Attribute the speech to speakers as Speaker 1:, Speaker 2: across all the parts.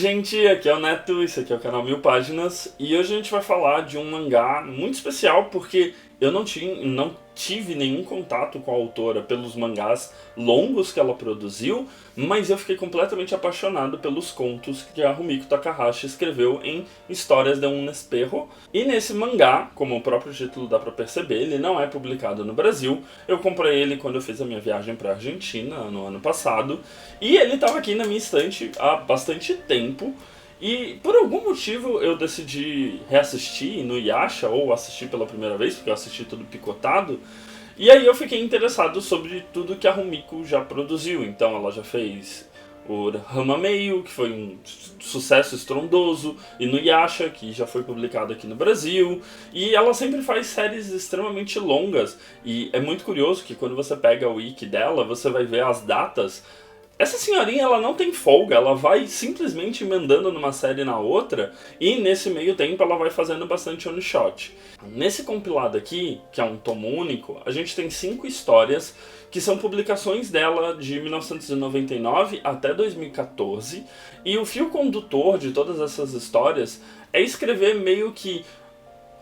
Speaker 1: gente, aqui é o Neto, esse aqui é o canal Mil Páginas e hoje a gente vai falar de um mangá muito especial porque eu não tive nenhum contato com a autora pelos mangás longos que ela produziu, mas eu fiquei completamente apaixonado pelos contos que a Rumiko Takahashi escreveu em Histórias de um Espejo. E nesse mangá, como o próprio título dá pra perceber, ele não é publicado no Brasil. Eu comprei ele quando eu fiz a minha viagem pra Argentina no ano passado e ele estava aqui na minha estante há bastante tempo. E por algum motivo eu decidi reassistir no Yasha, ou assistir pela primeira vez, porque eu assisti tudo picotado. E aí eu fiquei interessado sobre tudo que a Rumiko já produziu. Então ela já fez o Rama Meio, que foi um sucesso estrondoso, e no Yasha, que já foi publicado aqui no Brasil. E ela sempre faz séries extremamente longas. E é muito curioso que quando você pega o wiki dela, você vai ver as datas. Essa senhorinha, ela não tem folga, ela vai simplesmente emendando numa série na outra e nesse meio tempo ela vai fazendo bastante one shot. Nesse compilado aqui, que é um tomo único, a gente tem 5 histórias que são publicações dela de 1999 até 2014 e o fio condutor de todas essas histórias é escrever meio que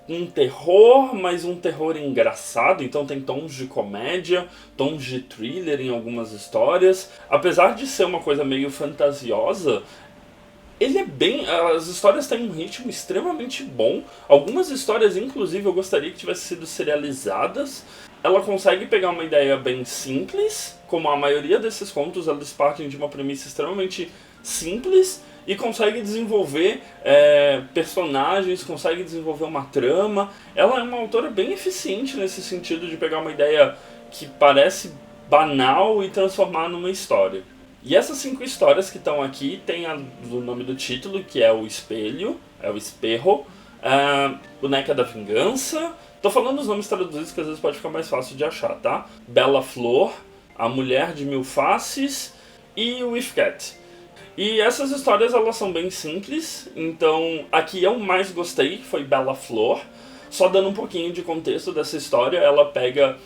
Speaker 1: um terror, mas um terror engraçado, então tem tons de comédia, tons de thriller em algumas histórias. Apesar de ser uma coisa meio fantasiosa, ele é bem... as histórias têm um ritmo extremamente bom. Algumas histórias, inclusive, eu gostaria que tivessem sido serializadas. Ela consegue pegar uma ideia bem simples, como a maioria desses contos, eles partem de uma premissa extremamente simples, e consegue desenvolver personagens, consegue desenvolver uma trama. Ela é uma autora bem eficiente nesse sentido de pegar uma ideia que parece banal e transformar numa história. E essas 5 histórias que estão aqui tem o nome do título, que é o Espelho, é o Espejo, Boneca da Vingança. Tô falando os nomes traduzidos que às vezes pode ficar mais fácil de achar, tá? Bela Flor, A Mulher de Mil Faces e o With Cat. E essas histórias, elas são bem simples, então a que eu mais gostei foi Bela Flor. Só dando um pouquinho de contexto dessa história, ela pega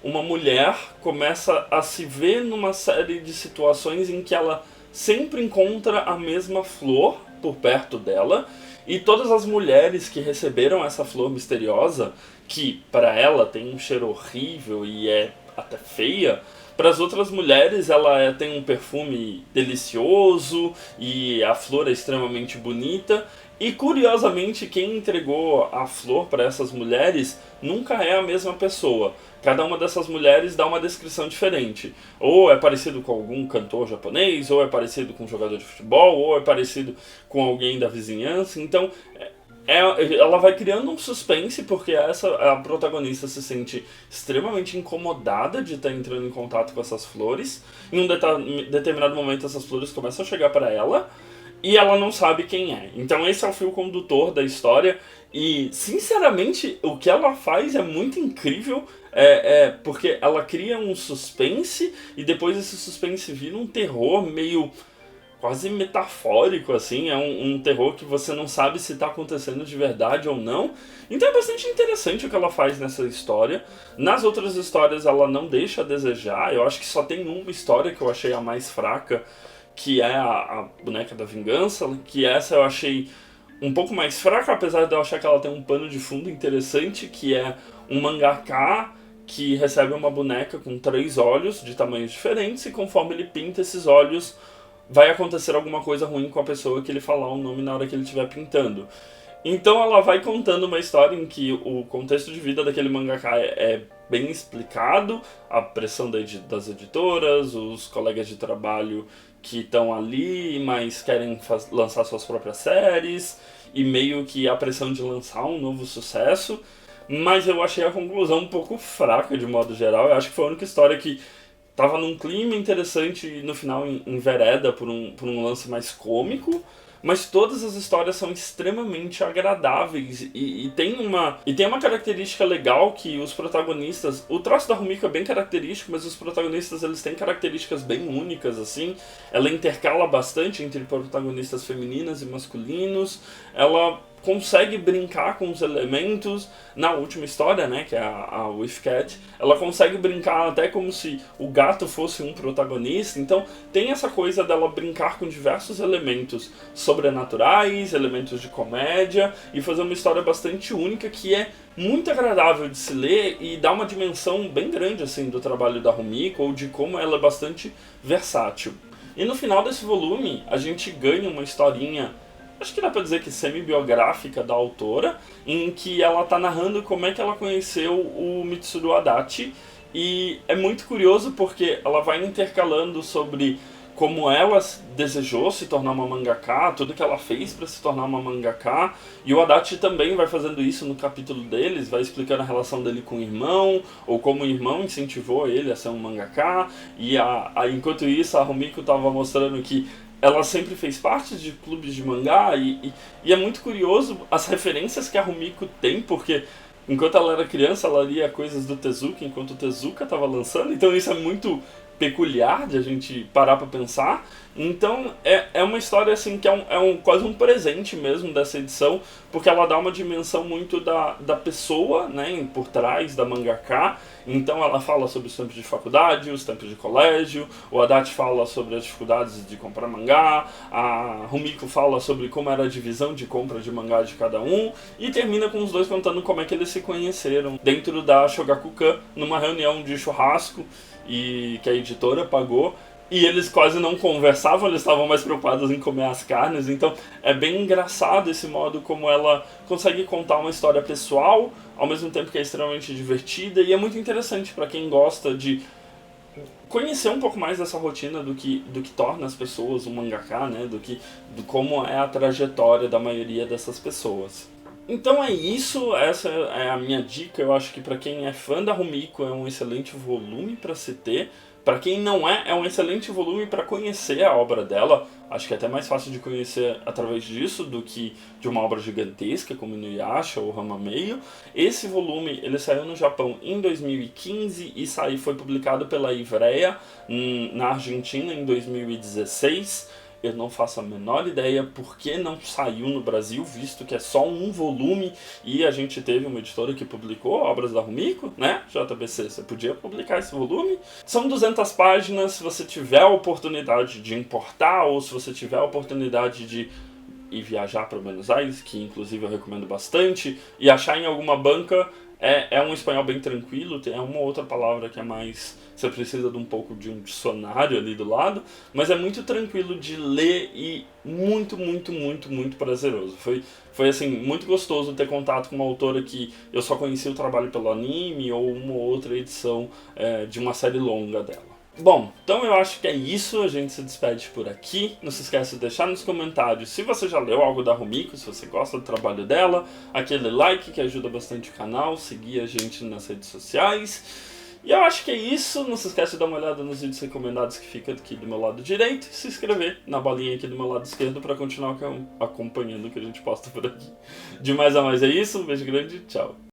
Speaker 1: uma mulher, começa a se ver numa série de situações em que ela sempre encontra a mesma flor por perto dela, e todas as mulheres que receberam essa flor misteriosa, que para ela tem um cheiro horrível e é até feia, para as outras mulheres ela tem um perfume delicioso e a flor é extremamente bonita. E curiosamente quem entregou a flor para essas mulheres nunca é a mesma pessoa. Cada uma dessas mulheres dá uma descrição diferente. Ou é parecido com algum cantor japonês, ou é parecido com um jogador de futebol, ou é parecido com alguém da vizinhança. Então ela vai criando um suspense, porque a protagonista se sente extremamente incomodada de estar entrando em contato com essas flores. Em um determinado momento essas flores começam a chegar para ela e ela não sabe quem é. Então esse é o fio condutor da história e, sinceramente, o que ela faz é muito incrível, porque ela cria um suspense e depois esse suspense vira um terror meio quase metafórico, assim, é um terror que você não sabe se está acontecendo de verdade ou não. Então é bastante interessante o que ela faz nessa história. Nas outras histórias ela não deixa a desejar, eu acho que só tem uma história que eu achei a mais fraca, que é a Boneca da Vingança, que essa eu achei um pouco mais fraca, apesar de eu achar que ela tem um pano de fundo interessante, que é um mangaka que recebe uma boneca com 3 olhos de tamanhos diferentes, e conforme ele pinta esses olhos, vai acontecer alguma coisa ruim com a pessoa que ele falar o nome na hora que ele estiver pintando. Então ela vai contando uma história em que o contexto de vida daquele mangaka é bem explicado, a pressão das editoras, os colegas de trabalho que estão ali, mas querem lançar suas próprias séries, e meio que a pressão de lançar um novo sucesso. Mas eu achei a conclusão um pouco fraca de modo geral. Eu acho que foi a única história que tava num clima interessante e no final envereda por um lance mais cômico, mas todas as histórias são extremamente agradáveis e tem uma característica legal que os protagonistas... O traço da Rumiko é bem característico, mas os protagonistas eles têm características bem únicas, assim. Ela intercala bastante entre protagonistas femininas e masculinos, ela consegue brincar com os elementos. Na última história, né, que é a With Cat, ela consegue brincar até como se o gato fosse um protagonista. Então tem essa coisa dela brincar com diversos elementos sobrenaturais, elementos de comédia, e fazer uma história bastante única que é muito agradável de se ler e dá uma dimensão bem grande assim do trabalho da Rumiko, ou de como ela é bastante versátil. E no final desse volume a gente ganha uma historinha, acho que dá pra dizer que semi-biográfica da autora, em que ela tá narrando como é que ela conheceu o Mitsuru Adachi. E é muito curioso porque ela vai intercalando sobre como ela desejou se tornar uma mangaka, tudo que ela fez para se tornar uma mangaka, e o Adachi também vai fazendo isso no capítulo deles, vai explicando a relação dele com o irmão, ou como o irmão incentivou ele a ser um mangaka, e enquanto isso a Rumiko estava mostrando que ela sempre fez parte de clubes de mangá, e é muito curioso as referências que a Rumiko tem, porque enquanto ela era criança ela lia coisas do Tezuka enquanto o Tezuka estava lançando, então isso é muito peculiar de a gente parar para pensar. Então é uma história assim que é quase um presente mesmo dessa edição, porque ela dá uma dimensão muito da pessoa, né, por trás da mangaka. Então ela fala sobre os tempos de faculdade, os tempos de colégio, o Adachi fala sobre as dificuldades de comprar mangá, a Rumiko fala sobre como era a divisão de compra de mangá de cada um, e termina com os dois contando como é que eles se conheceram dentro da Shogakukan, numa reunião de churrasco e que a editora pagou, e eles quase não conversavam, eles estavam mais preocupados em comer as carnes. Então é bem engraçado esse modo como ela consegue contar uma história pessoal, ao mesmo tempo que é extremamente divertida, e é muito interessante para quem gosta de conhecer um pouco mais dessa rotina do que torna as pessoas um mangaka, né, do como é a trajetória da maioria dessas pessoas. Então é isso, essa é a minha dica. Eu acho que para quem é fã da Rumiko é um excelente volume para se ter. Para quem não é um excelente volume para conhecer a obra dela. Acho que é até mais fácil de conhecer através disso do que de uma obra gigantesca como Inuyasha ou Hamameio. Esse volume ele saiu no Japão em 2015 e foi publicado pela Ivrea na Argentina em 2016. Eu não faço a menor ideia por que não saiu no Brasil, visto que é só um volume e a gente teve uma editora que publicou obras da Rumiko, né? JBC, você podia publicar esse volume? São 200 páginas, se você tiver a oportunidade de importar ou se você tiver a oportunidade de ir viajar para Buenos Aires, que inclusive eu recomendo bastante, e achar em alguma banca. É um espanhol bem tranquilo, tem uma outra palavra que é mais... Você precisa de um pouco de um dicionário ali do lado, mas é muito tranquilo de ler e muito, muito, muito, muito prazeroso. Foi assim, muito gostoso ter contato com uma autora que eu só conheci o trabalho pelo anime ou uma ou outra edição de uma série longa dela. Bom, então eu acho que é isso, a gente se despede por aqui. Não se esqueça de deixar nos comentários se você já leu algo da Rumiko, se você gosta do trabalho dela, aquele like que ajuda bastante o canal, seguir a gente nas redes sociais. E eu acho que é isso, não se esqueça de dar uma olhada nos vídeos recomendados que fica aqui do meu lado direito e se inscrever na bolinha aqui do meu lado esquerdo para continuar acompanhando o que a gente posta por aqui. De mais a mais é isso, um beijo grande, tchau.